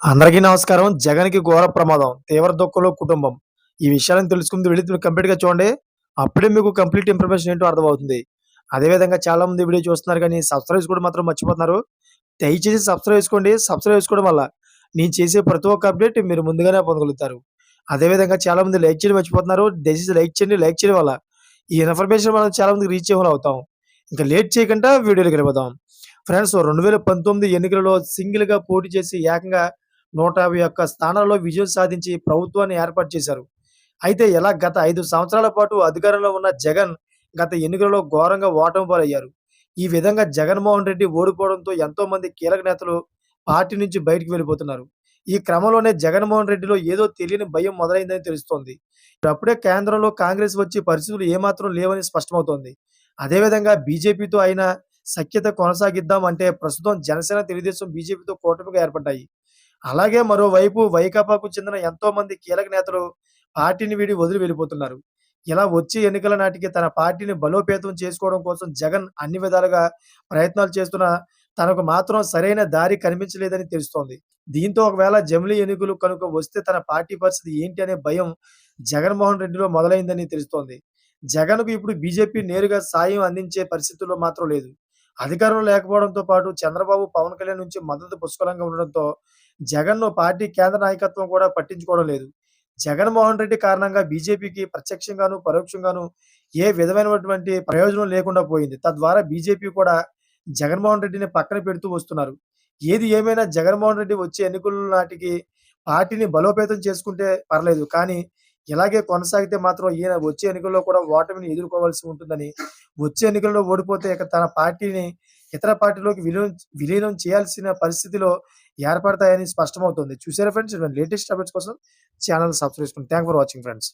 అందరికీ నమస్కారం. జగన్‌కి ఘోర ప్రమాదం. తీవ్ర దుఃఖంలో కుటుంబం. ఈ విషయాలను తెలుసుకుందుకు వెళ్లి కంప్లీట్‌గా చూడండి. అప్పుడే మీకు కంప్లీట్ ఇన్ఫర్మేషన్ ఏంటో అర్థమవుతుంది. అదే విధంగా చాలామంది వీడియో చూస్తున్నారు గానీ సబ్స్క్రైబ్ చేసుకోవడం మాత్రం మర్చిపోతున్నారు. దయచేసి సబ్స్క్రైబ్ చేసుకోండి. సబ్స్క్రైబ్ చేసుకోవడం వల్ల నేను చేసే ప్రతి ఒక్క అప్డేట్ మీరు ముందుగానే పొందగలుగుతారు. అదే విధంగా చాలామంది లైక్ చేయడం మర్చిపోతున్నారు. దయచేసి లైక్ చేయండి. లైక్ చేయడం వల్ల ఈ ఇన్ఫర్మేషన్ మనం చాలా మందికి రీచ్ అయ్యేవాళ్ళం అవుతాం. ఇంకా లేట్ చేయకుండా వీడియోలోకి వెళ్ళిపోదాం. ఫ్రెండ్స్ 2019 ఎన్నికలలో సింగిల్‌గా పోటీ చేసి ఏకంగా 151 స్థానాల్లో విజయం సాధించి ప్రభుత్వాన్ని ఏర్పాటు చేశారు. అయితే ఇలా గత 5 సంవత్సరాల పాటు అధికారంలో ఉన్న జగన్ గత ఎన్నికలలో ఘోరంగా ఓటమి పాలయ్యారు. ఈ విధంగా జగన్మోహన్ రెడ్డి ఓడిపోవడంతో ఎంతోమంది కీలక నేతలు పార్టీ నుంచి బయటికి వెళ్ళిపోతున్నారు. ఈ క్రమంలోనే జగన్మోహన్ రెడ్డిలో ఏదో తెలియని భయం మొదలైందని తెలుస్తోంది. ఇప్పుడప్పుడే కేంద్రంలో కాంగ్రెస్ వచ్చి పరిస్థితులు ఏమాత్రం లేవని స్పష్టమవుతోంది. అదేవిధంగా బీజేపీతో ఆయన సఖ్యత కొనసాగిద్దాం అంటే ప్రస్తుతం జనసేన, తెలుగుదేశం, బీజేపీతో కూటమిగా ఏర్పడ్డాయి. అలాగే మరోవైపు వైకాపాకు చెందిన ఎంతోమంది కీలక నేతలు పార్టీని వీడి వదిలి వెళ్ళిపోతున్నారు. ఇలా వచ్చే ఎన్నికల నాటికి తన పార్టీని బలోపేతం చేసుకోవడం కోసం జగన్ అన్ని విధాలుగా ప్రయత్నాలు చేస్తున్నా తనకు మాత్రం సరైన దారి కనిపించలేదని తెలుస్తోంది. దీంతో ఒకవేళ జమిలీ ఎన్నికలు కనుక వస్తే తన పార్టీ పరిస్థితి ఏంటి అనే భయం జగన్మోహన్ రెడ్డిలో మొదలైందని తెలుస్తోంది. జగన్‌కు ఇప్పుడు బీజేపీ నేరుగా సాయం అందించే పరిస్థితుల్లో మాత్రం లేదు. అధికారంలో లేకపోవడంతో పాటు చంద్రబాబు, పవన్ కళ్యాణ్ నుంచి మద్దతు పుష్కలంగా ఉండడంతో జగన్‌ను పార్టీ కేంద్ర నాయకత్వం కూడా పట్టించుకోవడం లేదు. జగన్‌మోహన్ రెడ్డి కారణంగా బీజేపీకి ప్రత్యక్షంగాను, పరోక్షంగాను ఏ విధమైనటువంటి ప్రయోజనం లేకుండా పోయింది. తద్వారా బీజేపీ కూడా జగన్‌మోహన్ రెడ్డిని పక్కన పెడుతూ వస్తున్నారు. ఏది ఏమైనా జగన్‌మోహన్ రెడ్డి వచ్చే ఎన్నికల నాటికి పార్టీని బలోపేతం చేసుకుంటే పర్లేదు. కానీ ఇలాగే కొనసాగితే మాత్రం ఈయన వచ్చే ఎన్నికల్లో కూడా ఓటమిని ఎదుర్కోవాల్సి ఉంటుందని, వచ్చే ఎన్నికల్లో ఓడిపోతే ఇక తన పార్టీని ఇతర పార్టీలోకి విలీనం చేయాల్సిన పరిస్థితిలో ఏర్పడతాయని స్పష్టమవుతుంది. చూసారా ఫ్రెండ్స్? ఇటువంటి లేటెస్ట్ అప్డేట్స్ కోసం ఛానెల్ సబ్స్క్రైబ్ చేసుకోండి. Thank for watching friends.